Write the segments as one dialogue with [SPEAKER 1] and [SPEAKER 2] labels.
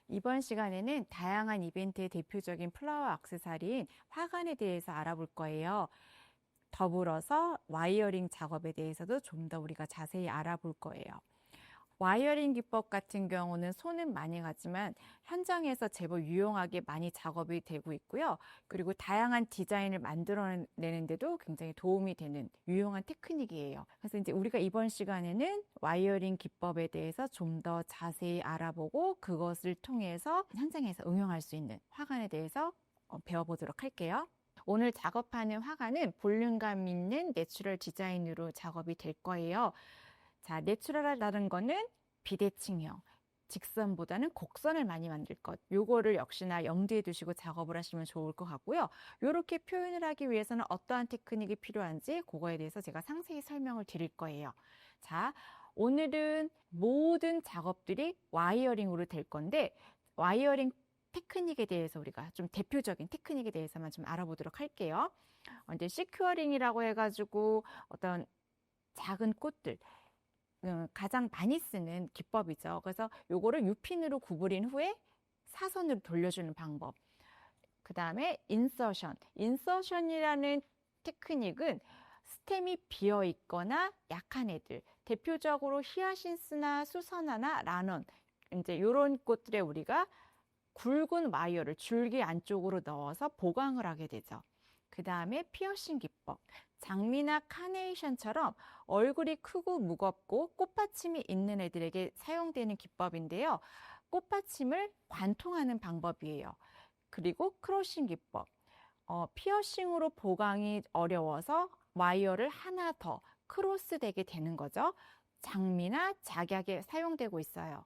[SPEAKER 1] 이번 시간에는 다양한 이벤트의 대표적인 플라워 액세서리인 화관에 대해서 알아볼 거예요. 더불어서 와이어링 작업에 대해서도 좀 더 우리가 자세히 알아볼 거예요. 와이어링 기법 같은 경우는 손은 많이 가지만 현장에서 제법 유용하게 많이 작업이 되고 있고요. 그리고 다양한 디자인을 만들어내는데도 굉장히 도움이 되는 유용한 테크닉이에요. 그래서 이제 우리가 이번 시간에는 와이어링 기법에 대해서 좀 더 자세히 알아보고 그것을 통해서 현장에서 응용할 수 있는 화관에 대해서 배워보도록 할게요. 오늘 작업하는 화관은 볼륨감 있는 내추럴 디자인으로 작업이 될 거예요. 자, 내추럴하다는 거는 비대칭형, 직선보다는 곡선을 많이 만들 것. 요거를 역시나 염두에 두시고 작업을 하시면 좋을 것 같고요. 요렇게 표현을 하기 위해서는 어떠한 테크닉이 필요한지 그거에 대해서 제가 상세히 설명을 드릴 거예요. 자, 오늘은 모든 작업들이 와이어링으로 될 건데 와이어링 테크닉에 대해서 우리가 좀 대표적인 테크닉에 대해서만 좀 알아보도록 할게요. 이제 시큐어링이라고 해가지고 어떤 작은 꽃들, 가장 많이 쓰는 기법이죠. 그래서 요거를 U핀으로 구부린 후에 사선으로 돌려주는 방법. 그 다음에 인서션. 인서션이라는 테크닉은 스템이 비어 있거나 약한 애들, 대표적으로 히아신스나 수선화나 라넌, 이제 이런 꽃들에 우리가 굵은 와이어를 줄기 안쪽으로 넣어서 보강을 하게 되죠. 그 다음에 피어싱 기법. 장미나 카네이션처럼 얼굴이 크고 무겁고 꽃받침이 있는 애들에게 사용되는 기법인데요. 꽃받침을 관통하는 방법이에요. 그리고 크로싱 기법. 피어싱으로 보강이 어려워서 와이어를 하나 더 크로스되게 되는 거죠. 장미나 작약에 사용되고 있어요.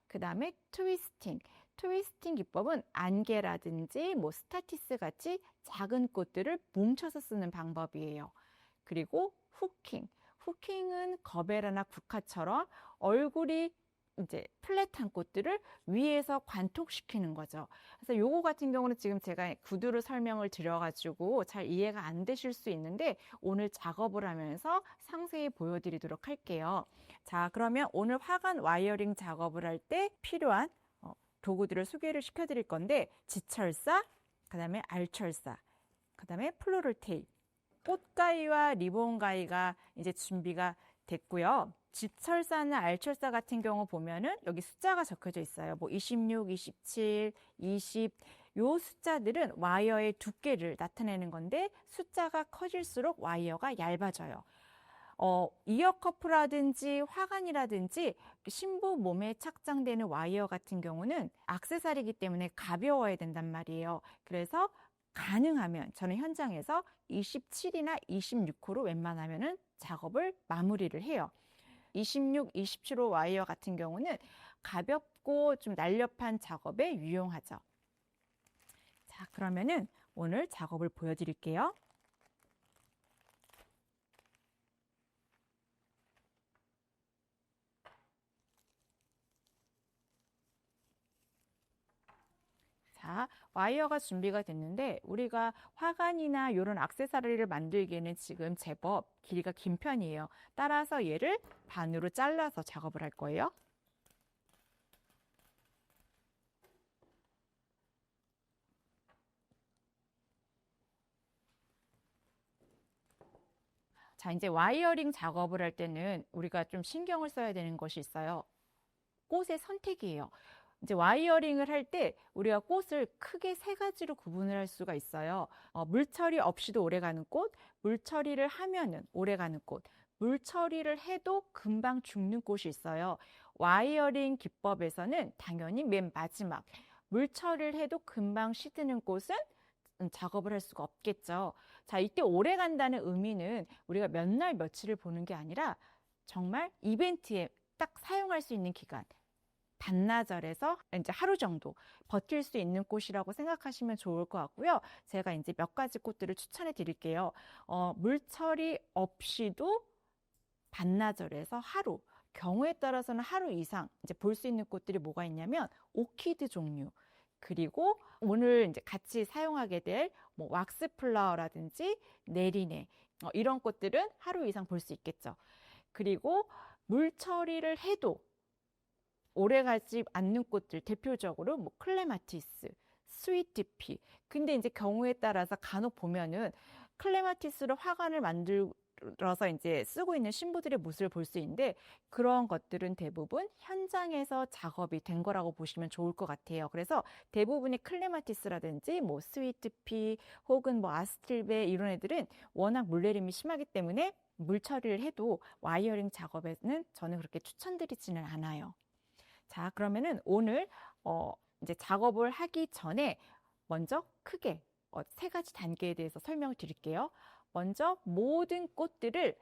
[SPEAKER 1] 그 다음에 트위스팅. 트위스팅 기법은 안개라든지 스타티스 같이 작은 꽃들을 뭉쳐서 쓰는 방법이에요. 그리고 후킹. 후킹은 거베라나 국화처럼 얼굴이 이제 플랫한 꽃들을 위에서 관통시키는 거죠. 그래서 요거 같은 경우는 지금 제가 구두로 설명을 드려가지고 잘 이해가 안 되실 수 있는데 오늘 작업을 하면서 상세히 보여드리도록 할게요. 자, 그러면 오늘 화관 와이어링 작업을 할 때 필요한 도구들을 소개를 시켜드릴 건데 지철사, 그 다음에 알철사, 그 다음에 플로럴 테이프, 꽃가위와 리본 가위가 이제 준비가 됐고요. 지철사나 알철사 같은 경우 보면은 여기 숫자가 적혀져 있어요. 26, 27, 20. 요 숫자들은 와이어의 두께를 나타내는 건데 숫자가 커질수록 와이어가 얇아져요. 이어커프라든지 화관이라든지 신부 몸에 착장되는 와이어 같은 경우는 액세서리이기 때문에 가벼워야 된단 말이에요. 그래서 가능하면 저는 현장에서 27이나 26호로 웬만하면은 작업을 마무리를 해요. 26, 27호 와이어 같은 경우는 가볍고 좀 날렵한 작업에 유용하죠. 자, 그러면은 오늘 작업을 보여드릴게요. 자, 와이어가 준비가 됐는데 우리가 화관이나 이런 액세서리를 만들기에는 지금 제법 길이가 긴 편이에요. 따라서 얘를 반으로 잘라서 작업을 할 거예요. 자, 이제 와이어링 작업을 할 때는 우리가 좀 신경을 써야 되는 것이 있어요. 꽃의 선택이에요. 이제 와이어링을 할 때 우리가 꽃을 크게 세 가지로 구분을 할 수가 있어요. 물처리 없이도 오래가는 꽃, 물처리를 하면은 오래가는 꽃, 물처리를 해도 금방 죽는 꽃이 있어요. 와이어링 기법에서는 당연히 맨 마지막 물처리를 해도 금방 시드는 꽃은 작업을 할 수가 없겠죠. 자, 이때 오래 간다는 의미는 우리가 몇 날 며칠을 보는 게 아니라 정말 이벤트에 딱 사용할 수 있는 기간, 반나절에서 이제 하루 정도 버틸 수 있는 꽃이라고 생각하시면 좋을 것 같고요. 제가 이제 몇 가지 꽃들을 추천해 드릴게요. 물처리 없이도 반나절에서 하루, 경우에 따라서는 하루 이상 이제 볼 수 있는 꽃들이 뭐가 있냐면 오키드 종류, 그리고 오늘 이제 같이 사용하게 될 왁스 플라워라든지 네리네, 이런 꽃들은 하루 이상 볼 수 있겠죠. 그리고 물 처리를 해도 오래가지 않는 꽃들, 대표적으로 뭐 클레마티스, 스위트피. 근데 이제 경우에 따라서 간혹 보면은 클레마티스로 화관을 만들어서 이제 쓰고 있는 신부들의 모습을 볼 수 있는데, 그런 것들은 대부분 현장에서 작업이 된 거라고 보시면 좋을 것 같아요. 그래서 대부분의 클레마티스라든지 뭐 스위트피 혹은 뭐 아스틸베 이런 애들은 워낙 물내림이 심하기 때문에 물 처리를 해도 와이어링 작업에는 저는 그렇게 추천드리지는 않아요. 자, 그러면은 오늘 이제 작업을 하기 전에 먼저 크게 세 가지 단계에 대해서 설명을 드릴게요. 먼저 모든 꽃들을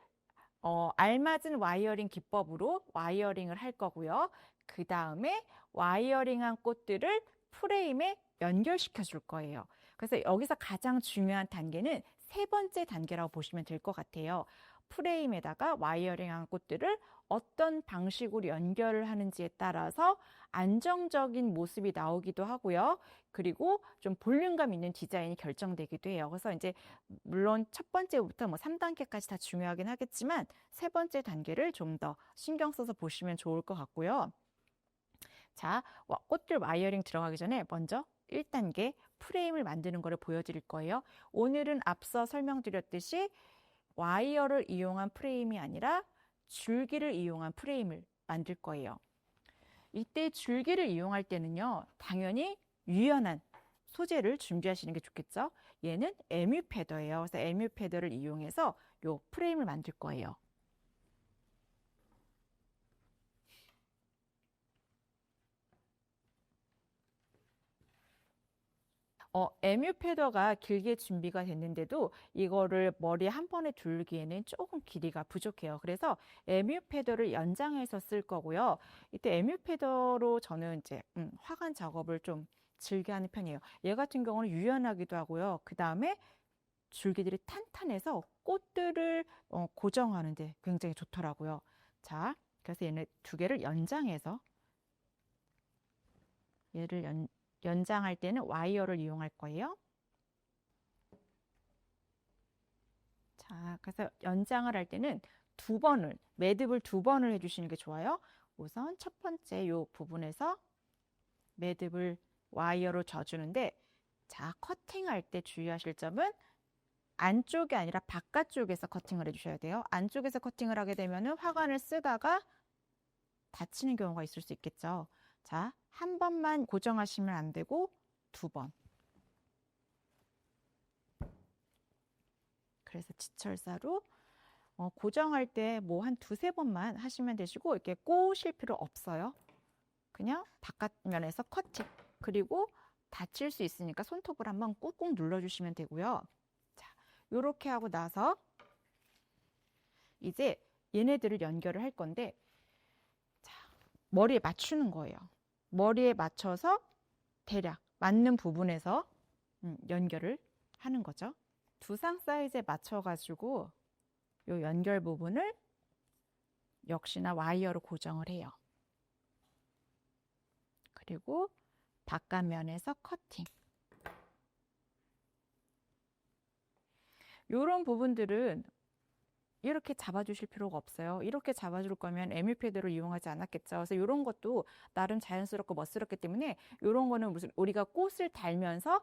[SPEAKER 1] 알맞은 와이어링 기법으로 와이어링을 할 거고요. 그 다음에 와이어링한 꽃들을 프레임에 연결시켜 줄 거예요. 그래서 여기서 가장 중요한 단계는 세 번째 단계라고 보시면 될 것 같아요. 프레임에다가 와이어링한 꽃들을 어떤 방식으로 연결을 하는지에 따라서 안정적인 모습이 나오기도 하고요. 그리고 좀 볼륨감 있는 디자인이 결정되기도 해요. 그래서 이제 물론 첫 번째부터 뭐 3단계까지 다 중요하긴 하겠지만 세 번째 단계를 좀 더 신경 써서 보시면 좋을 것 같고요. 자, 꽃들 와이어링 들어가기 전에 먼저 1단계 프레임을 만드는 거를 보여드릴 거예요. 오늘은 앞서 설명드렸듯이 와이어를 이용한 프레임이 아니라 줄기를 이용한 프레임을 만들 거예요. 이때 줄기를 이용할 때는요, 당연히 유연한 소재를 준비하시는 게 좋겠죠. 얘는 MU 패더예요. 그래서 MU 패더를 이용해서 요 프레임을 만들 거예요. MU 패더가 길게 준비가 됐는데도 이거를 머리에 한 번에 두르기에는 조금 길이가 부족해요. 그래서 MU 패더를 연장해서 쓸 거고요. 이때 MU 패더로 저는 이제 화관 작업을 좀 즐겨하는 편이에요. 얘 같은 경우는 유연하기도 하고요. 그 다음에 줄기들이 탄탄해서 꽃들을 고정하는데 굉장히 좋더라고요. 자, 그래서 얘는 두 개를 연장해서 얘를 연장할 때는 와이어를 이용할 거예요. 자, 그래서 연장을 할 때는 매듭을 두 번을 해주시는 게 좋아요. 우선 첫 번째 요 부분에서 매듭을 와이어로 져주는데, 자, 커팅할 때 주의하실 점은 안쪽이 아니라 바깥쪽에서 커팅을 해주셔야 돼요. 안쪽에서 커팅을 하게 되면 화관을 쓰다가 다치는 경우가 있을 수 있겠죠. 자, 한 번만 고정하시면 안 되고 두 번. 그래서 지철사로 고정할 때 뭐 한 두세 번만 하시면 되시고 이렇게 꼬실 필요 없어요. 그냥 바깥면에서 커팅. 그리고 다칠 수 있으니까 손톱을 한번 꾹꾹 눌러주시면 되고요. 자, 요렇게 하고 나서 이제 얘네들을 연결을 할 건데, 자, 머리에 맞추는 거예요. 머리에 맞춰서 대략 맞는 부분에서 연결을 하는 거죠. 두상 사이즈에 맞춰가지고 요 연결 부분을 역시나 와이어로 고정을 해요. 그리고 바깥면에서 커팅. 이런 부분들은 이렇게 잡아주실 필요가 없어요. 이렇게 잡아줄 거면 MU 패드로 이용하지 않았겠죠. 그래서 이런 것도 나름 자연스럽고 멋스럽기 때문에 이런 거는 무슨 우리가 꽃을 달면서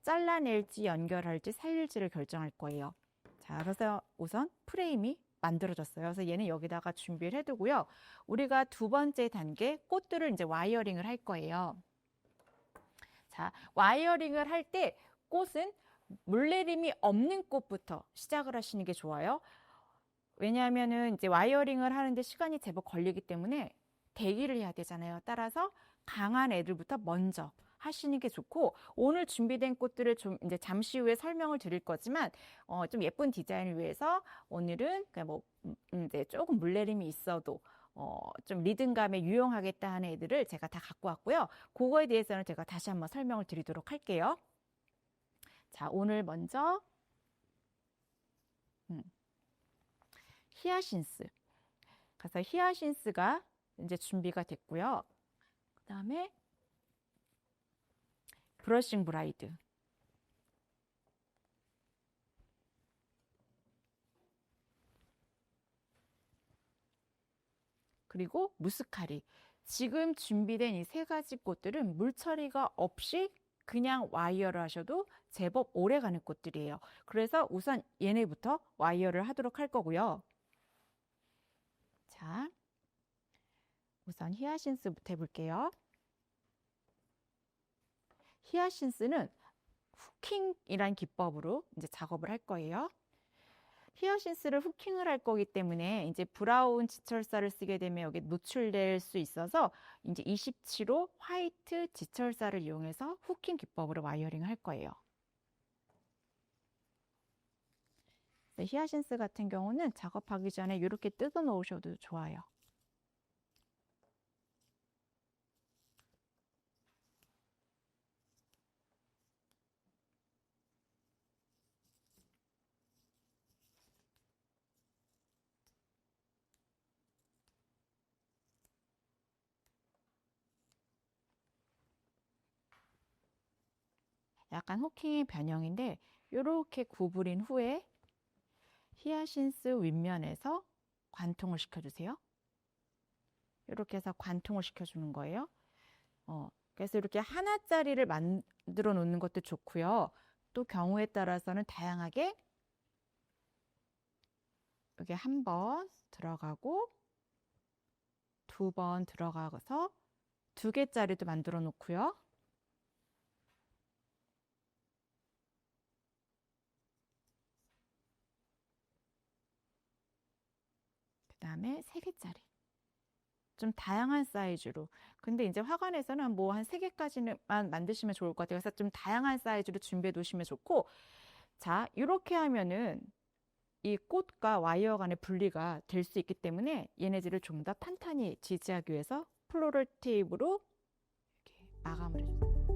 [SPEAKER 1] 잘라낼지 연결할지 살릴지를 결정할 거예요. 자, 그래서 우선 프레임이 만들어졌어요. 그래서 얘는 여기다가 준비를 해두고요. 우리가 두 번째 단계 꽃들을 이제 와이어링을 할 거예요. 자, 와이어링을 할 때 꽃은 물내림이 없는 꽃부터 시작을 하시는 게 좋아요. 왜냐하면은 이제 와이어링을 하는데 시간이 제법 걸리기 때문에 대기를 해야 되잖아요. 따라서 강한 애들부터 먼저 하시는 게 좋고, 오늘 준비된 꽃들을 좀 이제 잠시 후에 설명을 드릴 거지만 좀 예쁜 디자인을 위해서 오늘은 그냥 뭐 이제 조금 물내림이 있어도 좀 리듬감에 유용하겠다 하는 애들을 제가 다 갖고 왔고요. 그거에 대해서는 제가 다시 한번 설명을 드리도록 할게요. 자, 오늘 먼저 히아신스. 그래서 히아신스가 이제 준비가 됐고요. 그 다음에 브러싱 브라이드. 그리고 무스카리. 지금 준비된 이 세 가지 꽃들은 물 처리가 없이 그냥 와이어를 하셔도 제법 오래 가는 꽃들이에요. 그래서 우선 얘네부터 와이어를 하도록 할 거고요. 자, 우선 히아신스부터 해볼게요. 히아신스는 후킹이란 기법으로 이제 작업을 할 거예요. 히아신스를 후킹을 할 거기 때문에 이제 브라운 지철사를 쓰게 되면 여기 노출될 수 있어서 이제 27호 화이트 지철사를 이용해서 후킹 기법으로 와이어링을 할 거예요. 히아신스 같은 경우는 작업하기 전에 이렇게 뜯어 놓으셔도 좋아요. 약간 후킹의 변형인데 이렇게 구부린 후에 히아신스 윗면에서 관통을 시켜주세요. 이렇게 해서 관통을 시켜주는 거예요. 그래서 이렇게 하나짜리를 만들어 놓는 것도 좋고요. 또 경우에 따라서는 다양하게 여기 한 번 들어가고 두 번 들어가서 2개짜리도 만들어 놓고요. 그 다음에 3개짜리. 좀 다양한 사이즈로. 근데 이제 화관에서는 뭐 한 3개까지만 만드시면 좋을 것 같아요. 그래서 좀 다양한 사이즈로 준비해 두시면 좋고, 자, 이렇게 하면은 이 꽃과 와이어 간의 분리가 될 수 있기 때문에 얘네들을 좀 더 탄탄히 지지하기 위해서 플로럴 테이프로 이렇게 마감을 해주세요.